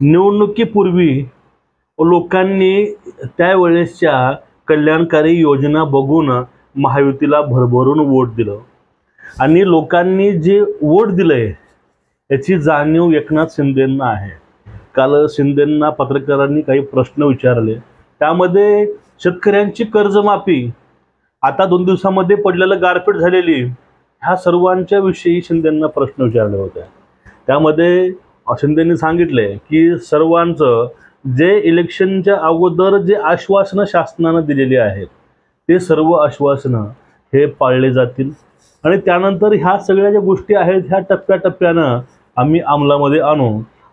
निवडणुकीपूर्वी लोकांनी त्यावेळेसच्या कल्याणकारी योजना बघून महायुतीला भरभरून वोट दिलं आणि लोकांनी जे वोट दिलंय याची जाणीव एकनाथ शिंदेंना आहे। काल शिंदेंना पत्रकारांनी काही प्रश्न विचारले, त्यामध्ये शेतकऱ्यांची कर्जमाफी, आता 2 दिवसांमध्ये पडलेलं गारपीट झालेली, ह्या सर्वांच्या विषयी शिंदेंना प्रश्न विचारले होते। त्यामध्ये शिंदेंनी सांगितले की सर्वांचं जे इलेक्शनच्या अगोदर जे आश्वासनं शासनाने दिलेली आहेत ते सर्व आश्वासनं हे पाळले जातील आणि त्यानंतर ह्या सगळ्या ज्या गोष्टी आहेत ह्या टप्प्याटप्प्यानं आम्ही अंमलामध्ये आणू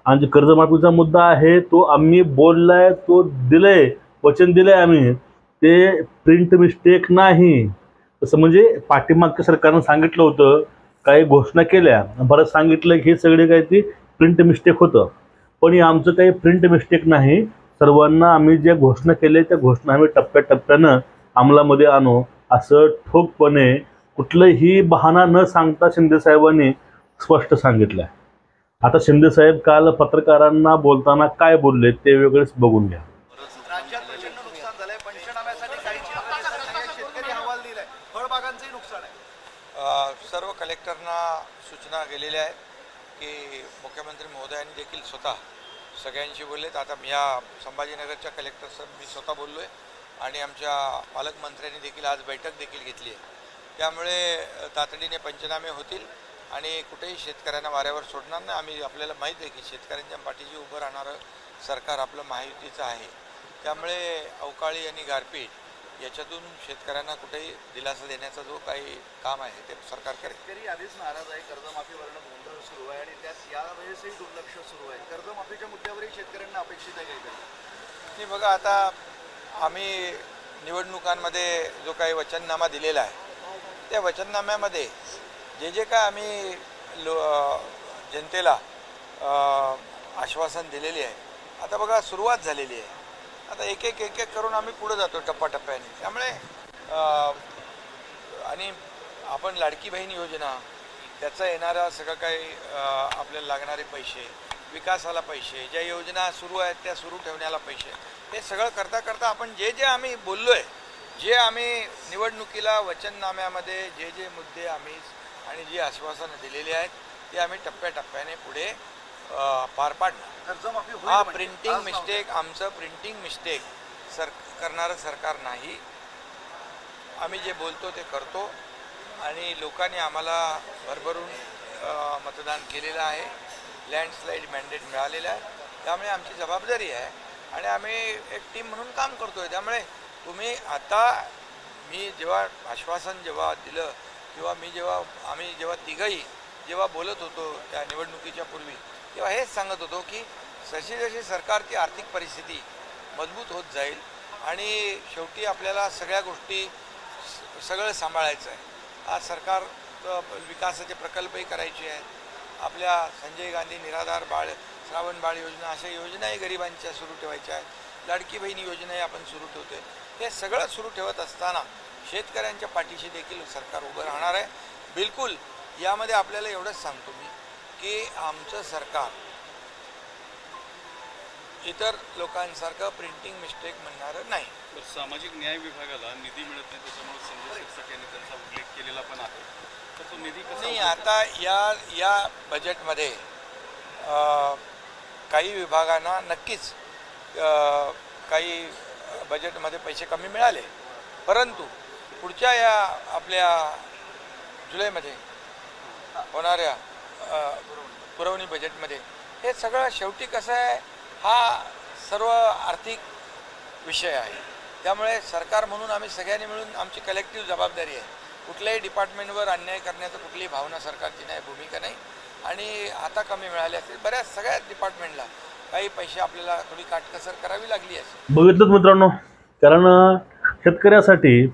आणि कर्जमाफीचा मुद्दा आहे तो आम्ही बोललाय, तो दिलंय, वचन दिलंय आम्ही, ते प्रिंट मिस्टेक नाही। तसं म्हणजे पाठीमागच्या सरकारनं सांगितलं होतं, काही घोषणा केल्या, परत सांगितलं की हे सगळे काही ती प्रिंट मिस्टेक होतं, पण हे आमचं काही प्रिंट मिस्टेक नाही। सर्वांना आम्ही ज्या घोषणा केल्या त्या घोषणा आम्ही टप्प्याटप्प्यानं अंमलामध्ये आणू असं ठोकपणे कुठलंही बहाणा न सांगता शिंदे साहेबांनी स्पष्ट सांगितलं आहे। आता शिंदे साहेब काल पत्रकारांना बोलताना काय बोलले ते वेगळेच बघून घ्या। राज्यात प्रचंड नुकसान झालंय, पंचनाम्यासाठी काही शेतकरी अहवाल दिलाय, फळबागांचंही नुकसान आहे। सर्व कलेक्टरना सूचना गेलेल्या आहेत की मुख्यमंत्री महोदयांनी देखील स्वतः सगळ्यांशी बोललेत। आता या संभाजीनगरच्या कलेक्टर मी स्वतः बोललोय आणि आमच्या पालकमंत्र्यांनी देखील आज बैठक देखील घेतली आहे। त्यामुळे तातडीने पंचनामे होतील आणि कुठेही शेतकऱ्यांना वाऱ्यावर सोडणार नाही। आम्ही आपल्याला माहीत आहे की शेतकऱ्यांच्या पाठीशी उभं राहणारं सरकार आपलं महायुतीचं आहे। त्यामुळे अवकाळी आणि गारपीट याच्यातून शेतकऱ्यांना कुठेही दिलासा देण्याचा जो काही काम आहे ते सरकार करेल। शेतकरी आधीच नाराज आहे, कर्जमाफीवरनं गोंधळ सुरू आहे आणि त्यात यावेळेसही दुर्लक्ष सुरू आहे। कर्जमाफीच्या मुद्द्यावरही शेतकऱ्यांना अपेक्षित आहे काही नाही। बघा, आता आम्ही निवडणुकांमध्ये जो काही वचननामा दिलेला आहे त्या वचननाम्यामध्ये जे जे काय आम्ही जनतेला आश्वासन दिलेली आहे, आता बघा सुरुवात झालेली आहे। आता एक एक करून आम्ही पुढे जातो टप्प्याटप्प्याने। त्यामुळे आणि आपण लाडकी बहीण योजना, त्याचं येणारा सगळं काही आपल्याला लागणारे पैसे, विकासाला पैसे, ज्या योजना सुरू आहेत त्या सुरू ठेवण्याला पैसे, हे सगळं करता करता आपण जे जे आम्ही बोललोय, जे आम्ही निवडणुकीला वचननाम्यामध्ये जे जे मुद्दे आम्ही आणि जी आश्वासनं दिलेली आहेत ते आम्ही टप्प्याटप्प्याने पुढे पार पाडणार। कर्जमाफी हा प्रिंटिंग मिस्टेक, आमचं प्रिंटिंग मिस्टेक करणारं सरकार नाही। आम्ही जे बोलतो ते करतो आणि लोकांनी आम्हाला भरभरून मतदान केलेलं आहे, लँडस्लाईड मॅन्डेट मिळालेलं आहे। त्यामुळे आमची जबाबदारी आहे आणि आम्ही एक टीम म्हणून काम करतोय। त्यामुळे तुम्ही आता मी जेव्हा आश्वासन जेव्हा दिलं किंवा आम्ही जेव्हा तिघही जेव्हा बोलत होतो त्या निवडणुकीच्या पूर्वी, तेव्हा हेच सांगत होतो की जशी जशी सरकारची आर्थिक परिस्थिती मजबूत होत जाईल आणि शेवटी आपल्याला सगळ्या गोष्टी सगळं सांभाळायचं आहे। आज सरकार विकासाचे प्रकल्पही करायचे आहेत, आपल्या संजय गांधी निराधार बाळ, श्रावण बाळ योजना, अशा योजनाही गरिबांच्या सुरू ठेवायच्या आहेत, लाडकी बहीण योजनाही आपण सुरू ठेवतोय। हे सगळं सुरू ठेवत असताना शेतकऱ्यांच्या पाठीशी देखील सरकार उभं राहणार आहे। बिलकुल यामध्ये आपल्याला एवढंच सांगतो मी की आमचं सरकार इतर लोकांसारखं प्रिंटिंग मिस्टेक म्हणणारं नाही। सामाजिक न्याय विभागाला निधी मिळत नाही, त्याच्यामुळे संजय शिरसाट यांनी त्यांचा उल्लेख केलेला पण आहे, तर तो निधी कसा नाही। आता या बजेटमध्ये काही विभागांना नक्कीच काही बजेटमध्ये पैसे कमी मिळाले, परंतु पुढच्या या आपल्या जुलैमध्ये होणाऱ्या पुरवणी बजेटमध्ये हे सगळं शेवटी कसं आहे, हा सर्व आर्थिक विषय आहे। त्यामुळे सरकार म्हणून आम्ही सगळ्यांनी मिळून आमची कलेक्टिव्ह जबाबदारी आहे। कुठल्याही डिपार्टमेंटवर अन्याय करण्याचं कुठलीही भावना सरकारची नाही, भूमिका नाही। आणि आता कमी मिळाले असतील बऱ्याच सगळ्याच डिपार्टमेंटला काही पैसे आपल्याला थोडी काटकसर करावी लागली असेल। बघितलं मित्रांनो, कारण शेतकऱ्यासाठी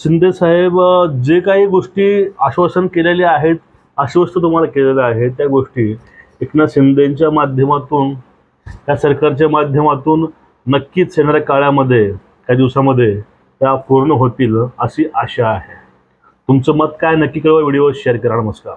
शिंदे साहेब जे काही गोष्टी आश्वासन केलेले आहेत, आश्वस्त तुम्हाला केलेलं आहे, त्या गोष्टी एकनाथ शिंदेंच्या माध्यमातून, त्या सरकारच्या माध्यमातून नक्कीच येणाऱ्या काळामध्ये, काही दिवसामध्ये त्या पूर्ण होतील अशी आशा आहे। तुमचं मत काय नक्की कळवा, व्हिडिओ शेअर करा। नमस्कार।